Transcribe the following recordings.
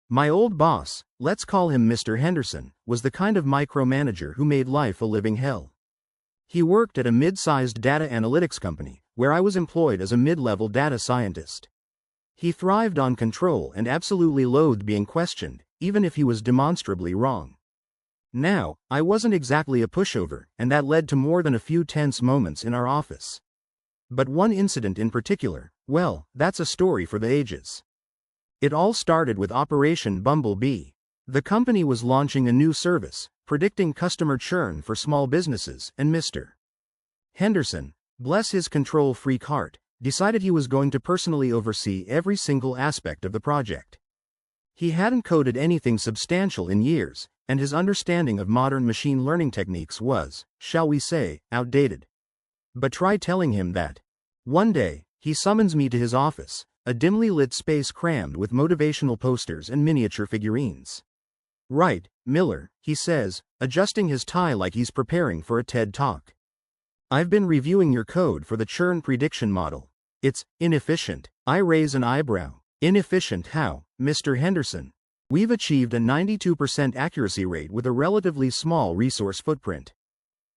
My old boss, let's call him Mr. Henderson, was the kind of micromanager who made life a living hell. He worked at a mid-sized data analytics company, where I was employed as a mid-level data scientist. He thrived on control and absolutely loathed being questioned, even if he was demonstrably wrong. Now, I wasn't exactly a pushover, and that led to more than a few tense moments in our office. But one incident in particular, well, that's a story for the ages. It all started with Operation Bumble Bee. The company was launching a new service, predicting customer churn for small businesses, and Mr. Henderson, bless his control-freak heart, decided he was going to personally oversee every single aspect of the project. He hadn't coded anything substantial in years, and his understanding of modern machine learning techniques was, shall we say, outdated. But try telling him that. One day, he summons me to his office, a dimly lit space crammed with motivational posters and miniature figurines. "Right, Miller," he says, adjusting his tie like he's preparing for a TED Talk. "I've been reviewing your code for the churn prediction model. It's inefficient." I raise an eyebrow. "Inefficient how, Mr. Henderson? We've achieved a 92% accuracy rate with a relatively small resource footprint."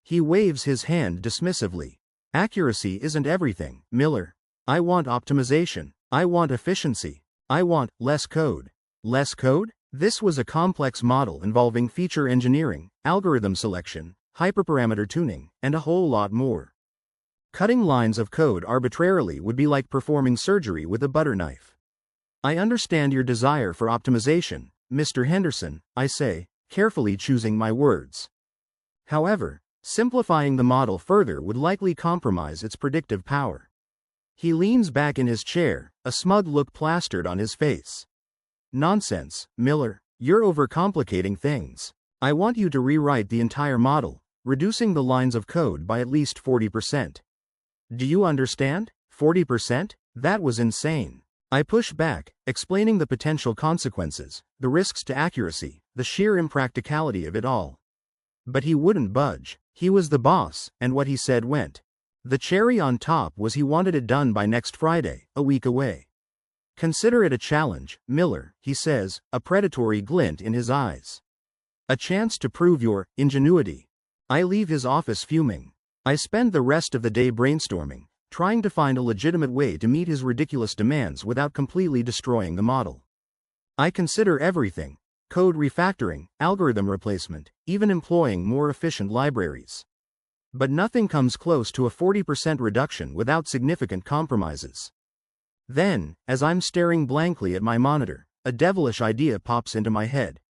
He waves his hand dismissively. "Accuracy isn't everything, Miller. I want optimization. I want efficiency. I want less code." Less code? This was a complex model involving feature engineering, algorithm selection, hyperparameter tuning, and a whole lot more. Cutting lines of code arbitrarily would be like performing surgery with a butter knife. "I understand your desire for optimization, Mr. Henderson," I say, carefully choosing my words. "However, simplifying the model further would likely compromise its predictive power." He leans back in his chair, a smug look plastered on his face. "Nonsense, Miller. You're overcomplicating things. I want you to rewrite the entire model, reducing the lines of code by at least 40%. Do you understand? 40%? That was insane." I push back, explaining the potential consequences, the risks to accuracy, the sheer impracticality of it all. But he wouldn't budge. He was the boss, and what he said went. The cherry on top was he wanted it done by next Friday, a week away. "Consider it a challenge, Miller," he says, a predatory glint in his eyes. "A chance to prove your ingenuity." I leave his office fuming. I spend the rest of the day brainstorming, trying to find a legitimate way to meet his ridiculous demands without completely destroying the model. I consider everything: code refactoring, algorithm replacement, even employing more efficient libraries. But nothing comes close to a 40% reduction without significant compromises. Then, as I'm staring blankly at my monitor, a devilish idea pops into my head.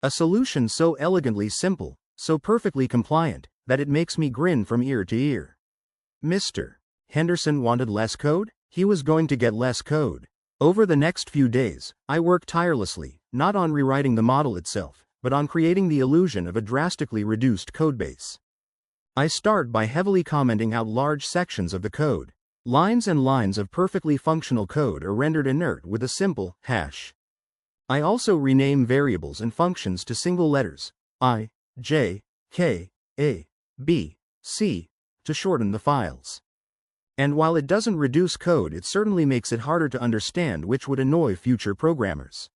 A solution so elegantly simple, so perfectly compliant, that it makes me grin from ear to ear. Mr. Henderson wanted less code? He was going to get less code. Over the next few days, I worked tirelessly, not on rewriting the model itself, but on creating the illusion of a drastically reduced codebase. I start by heavily commenting out large sections of the code. Lines and lines of perfectly functional code are rendered inert with a simple hash. I also rename variables and functions to single letters, I, J, K, A, B, C, to shorten the files. And while it doesn't reduce code, it certainly makes it harder to understand, which would annoy future programmers.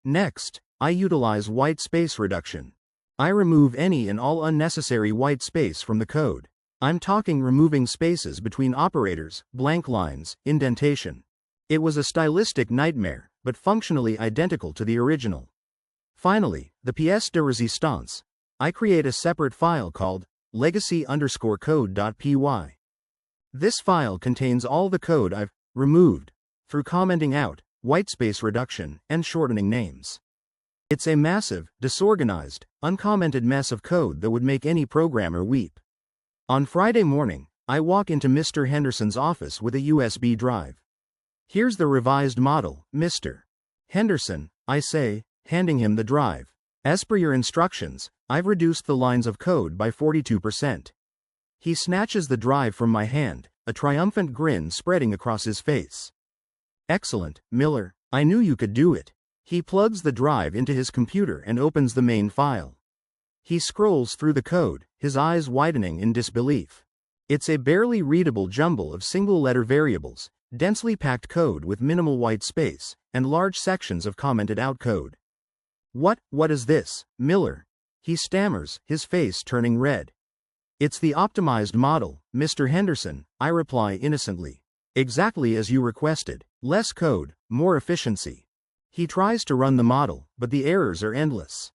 Next, I utilize white space reduction. I remove any and all unnecessary white space from the code. I'm talking removing spaces between operators, blank lines, indentation. It was a stylistic nightmare, but functionally identical to the original. Finally, the pièce de résistance. I create a separate file called legacy_code.py. This file contains all the code I've removed through commenting out, whitespace reduction, and shortening names. It's a massive, disorganized, uncommented mess of code that would make any programmer weep. On Friday morning, I walk into Mr. Henderson's office with a USB drive. "Here's the revised model, Mr. Henderson," I say, handing him the drive. "As per your instructions, I've reduced the lines of code by 42%. He snatches the drive from my hand, a triumphant grin spreading across his face. "Excellent, Miller. I knew you could do it." He plugs the drive into his computer and opens the main file. He scrolls through the code, his eyes widening in disbelief. It's a barely readable jumble of single-letter variables, densely packed code with minimal white space, and large sections of commented-out code. What is this, Miller? He stammers, his face turning red. It's the optimized model, Mr. Henderson, I reply innocently. Exactly as you requested. Less code, more efficiency. He tries to run the model, but the errors are endless.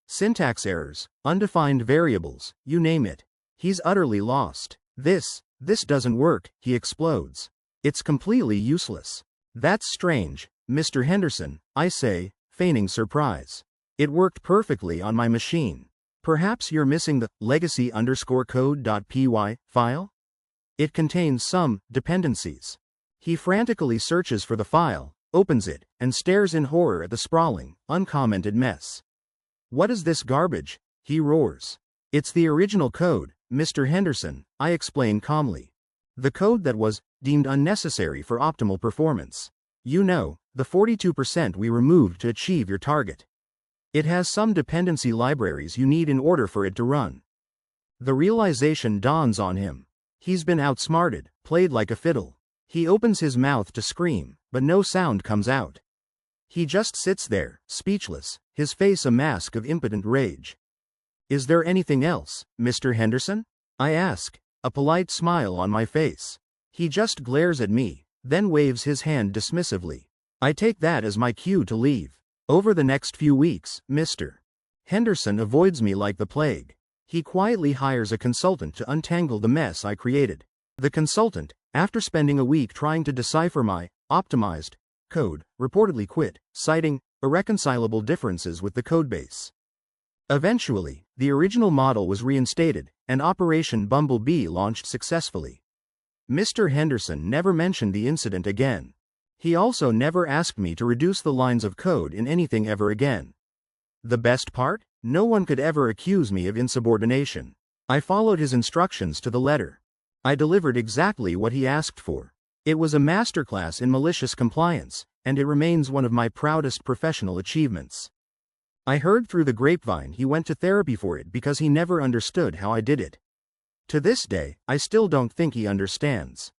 Syntax errors, undefined variables, you name it. He's utterly lost. This doesn't work, he explodes. It's completely useless. That's strange, Mr. Henderson, I say, feigning surprise. It worked perfectly on my machine. Perhaps you're missing the legacy_code.py file? It contains some dependencies. He frantically searches for the file, opens it, and stares in horror at the sprawling, uncommented mess. What is this garbage? He roars. It's the original code, Mr. Henderson, I explain calmly. The code that was deemed unnecessary for optimal performance. You know, the 42% we removed to achieve your target. It has some dependency libraries you need in order for it to run. The realization dawns on him. He's been outsmarted, played like a fiddle. He opens his mouth to scream, but no sound comes out. He just sits there, speechless, his face a mask of impotent rage. Is there anything else, Mr. Henderson? I ask, a polite smile on my face. He just glares at me, then waves his hand dismissively. I take that as my cue to leave. Over the next few weeks, Mr. Henderson avoids me like the plague. He quietly hires a consultant to untangle the mess I created. The consultant, after spending a week trying to decipher my optimized code, reportedly quit, citing irreconcilable differences with the codebase. Eventually, the original model was reinstated, and Operation Bumble Bee launched successfully. Mr. Henderson never mentioned the incident again. He also never asked me to reduce the lines of code in anything ever again. The best part? No one could ever accuse me of insubordination. I followed his instructions to the letter. I delivered exactly what he asked for. It was a masterclass in malicious compliance, and it remains one of my proudest professional achievements. I heard through the grapevine he went to therapy for it because he never understood how I did it. To this day, I still don't think he understands.